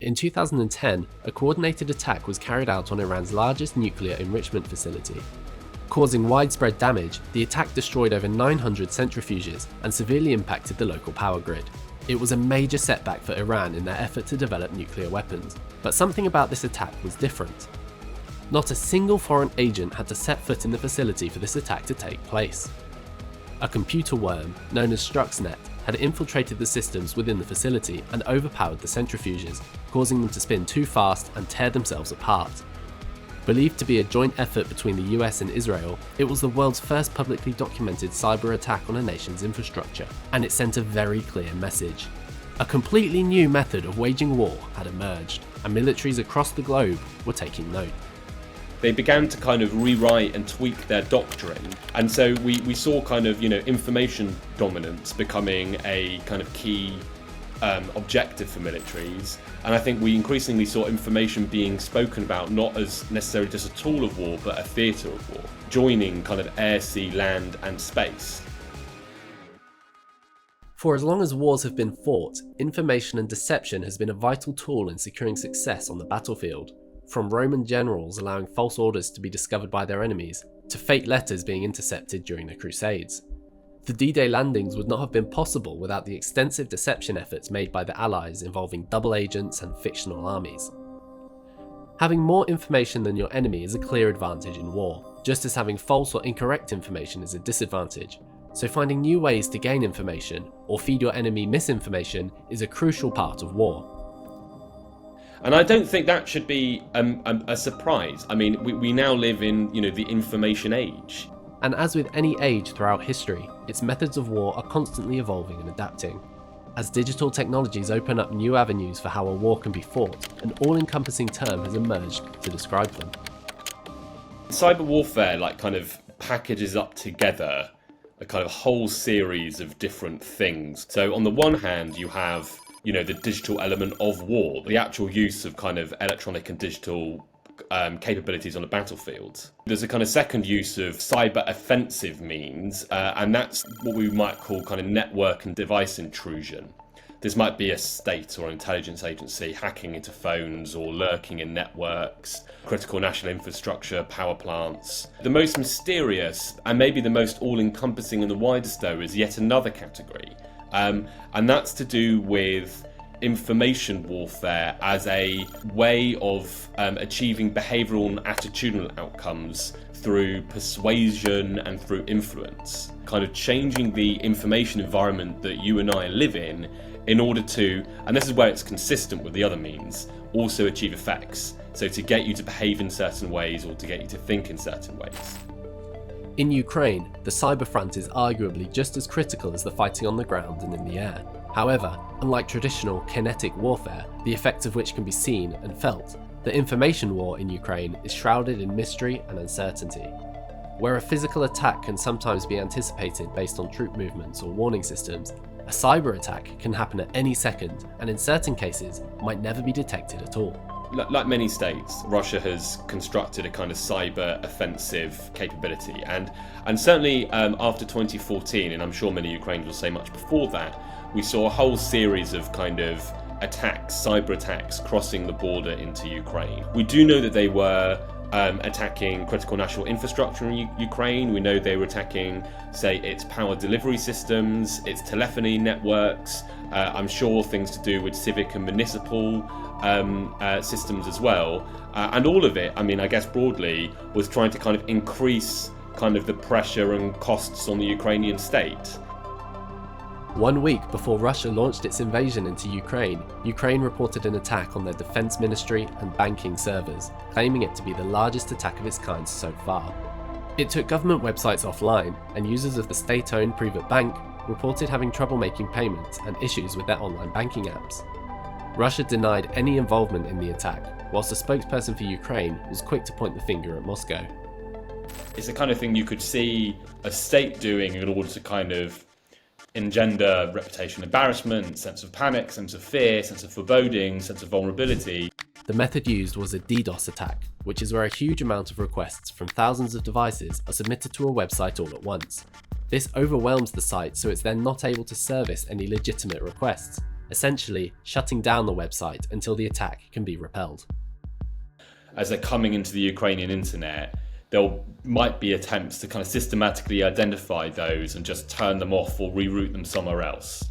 In 2010, a coordinated attack was carried out on Iran's largest nuclear enrichment facility. Causing widespread damage, the attack destroyed over 900 centrifuges and severely impacted the local power grid. It was a major setback for Iran in their effort to develop nuclear weapons, but something about this attack was different. Not a single foreign agent had to set foot in the facility for this attack to take place. A computer worm, known as Stuxnet, had infiltrated the systems within the facility and overpowered the centrifuges, causing them to spin too fast and tear themselves apart. Believed to be a joint effort between the US and Israel, it was the world's first publicly documented cyber attack on a nation's infrastructure, and it sent a very clear message. A completely new method of waging war had emerged, and militaries across the globe were taking note. They began to kind of rewrite and tweak their doctrine, and so we saw kind of, information dominance becoming a kind of key objective for militaries, and I think we increasingly saw information being spoken about not as necessarily just a tool of war, but a theatre of war, joining kind of air, sea, land and space. For as long as wars have been fought, information and deception has been a vital tool in securing success on the battlefield. From Roman generals allowing false orders to be discovered by their enemies, to fake letters being intercepted during the Crusades. The D-Day landings would not have been possible without the extensive deception efforts made by the Allies involving double agents and fictional armies. Having more information than your enemy is a clear advantage in war, just as having false or incorrect information is a disadvantage. So finding new ways to gain information, or feed your enemy misinformation, is a crucial part of war. And I don't think that should be a surprise. I mean, we now live in, the information age. And as with any age throughout history, its methods of war are constantly evolving and adapting. As digital technologies open up new avenues for how a war can be fought, an all-encompassing term has emerged to describe them. Cyber warfare kind of packages up together a kind of whole series of different things. So on the one hand, you have the digital element of war, the actual use of kind of electronic and digital capabilities on a battlefield. There's a kind of second use of cyber offensive means, and that's what we might call kind of network and device intrusion. This might be a state or intelligence agency hacking into phones or lurking in networks, critical national infrastructure, power plants. The most mysterious and maybe the most all-encompassing and the widest though is yet another category. And that's to do with information warfare as a way of achieving behavioural and attitudinal outcomes through persuasion and through influence. Kind of changing the information environment that you and I live in order to, and this is where it's consistent with the other means, also achieve effects. So to get you to behave in certain ways or to get you to think in certain ways. In Ukraine, the cyber front is arguably just as critical as the fighting on the ground and in the air. However, unlike traditional kinetic warfare, the effects of which can be seen and felt, the information war in Ukraine is shrouded in mystery and uncertainty. Where a physical attack can sometimes be anticipated based on troop movements or warning systems, a cyber attack can happen at any second and in certain cases might never be detected at all. Like many states, Russia has constructed a kind of cyber offensive capability, and certainly after 2014, and I'm sure many Ukrainians will say much before that, we saw a whole series of kind of attacks, cyber attacks, crossing the border into Ukraine. We do know that they were attacking critical national infrastructure in Ukraine. We know they were attacking, say, its power delivery systems, its telephony networks. I'm sure things to do with civic and municipal systems as well. And all of it, I guess broadly, was trying to kind of increase kind of the pressure and costs on the Ukrainian state. 1 week before Russia launched its invasion into Ukraine, Ukraine reported an attack on their defense ministry and banking servers, claiming it to be the largest attack of its kind so far. It took government websites offline, and users of the state-owned private bank reported having trouble making payments and issues with their online banking apps. Russia denied any involvement in the attack, whilst a spokesperson for Ukraine was quick to point the finger at Moscow. It's the kind of thing you could see a state doing in order to kind of engender reputation embarrassment, sense of panic, sense of fear, sense of foreboding, sense of vulnerability. The method used was a DDoS attack, which is where a huge amount of requests from thousands of devices are submitted to a website all at once. This overwhelms the site, so it's then not able to service any legitimate requests. essentially shutting down the website until the attack can be repelled. As they're coming into the Ukrainian internet, there might be attempts to kind of systematically identify those and just turn them off or reroute them somewhere else.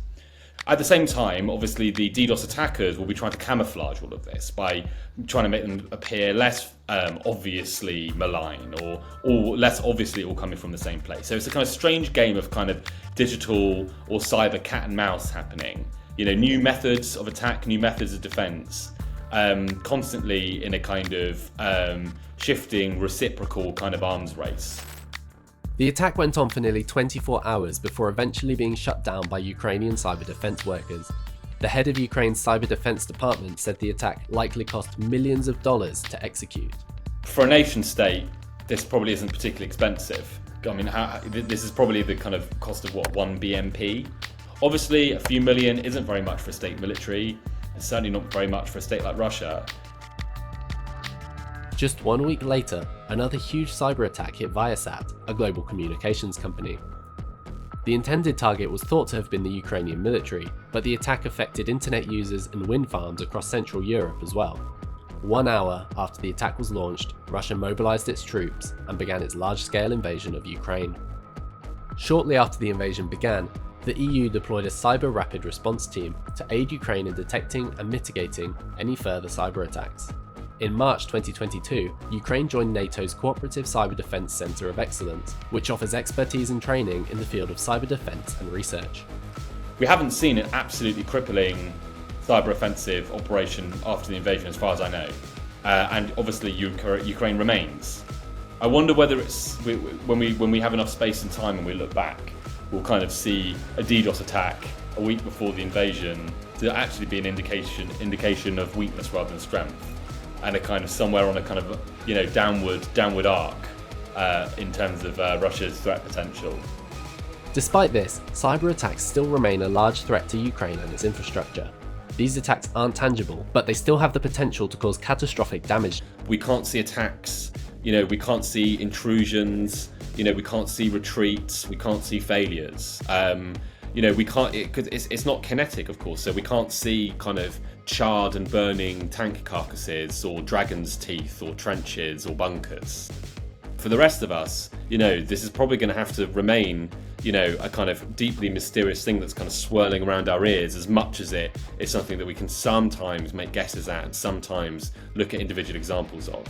At the same time, obviously, the DDoS attackers will be trying to camouflage all of this by trying to make them appear less obviously malign or less obviously all coming from the same place. So it's a kind of strange game of kind of digital or cyber cat and mouse happening. You know, new methods of attack, new methods of defense, constantly in a kind of shifting, reciprocal kind of arms race. The attack went on for nearly 24 hours before eventually being shut down by Ukrainian cyber defense workers. The head of Ukraine's cyber defense department said the attack likely cost millions of dollars to execute. For a nation state, this probably isn't particularly expensive. I mean, this is probably the kind of cost of what, 1 BMP? Obviously, a few million isn't very much for a state military. It's certainly not very much for a state like Russia. Just 1 week later, another huge cyber attack hit Viasat, a global communications company. The intended target was thought to have been the Ukrainian military, but the attack affected internet users and wind farms across Central Europe as well. 1 hour after the attack was launched, Russia mobilized its troops and began its large-scale invasion of Ukraine. Shortly after the invasion began, the EU deployed a cyber rapid response team to aid Ukraine in detecting and mitigating any further cyber attacks. In March 2022, Ukraine joined NATO's Cooperative Cyber Defense Center of Excellence, which offers expertise and training in the field of cyber defense and research. We haven't seen an absolutely crippling cyber offensive operation after the invasion, as far as I know. And obviously Ukraine remains. I wonder whether it's when we have enough space and time and we look back, we'll kind of see a DDoS attack a week before the invasion to actually be an indication of weakness rather than strength, and a kind of somewhere on a kind of, you know, downward arc in terms of Russia's threat potential. Despite this, cyber attacks still remain a large threat to Ukraine and its infrastructure. These attacks aren't tangible, but they still have the potential to cause catastrophic damage. We can't see attacks, you know, we can't see intrusions, you know, we can't see retreats, we can't see failures. You know, we can't, it's not kinetic, of course, so we can't see kind of charred and burning tank carcasses or dragon's teeth or trenches or bunkers. For the rest of us, you know, this is probably going to have to remain, you know, a kind of deeply mysterious thing that's kind of swirling around our ears, as much as it is something that we can sometimes make guesses at and sometimes look at individual examples of.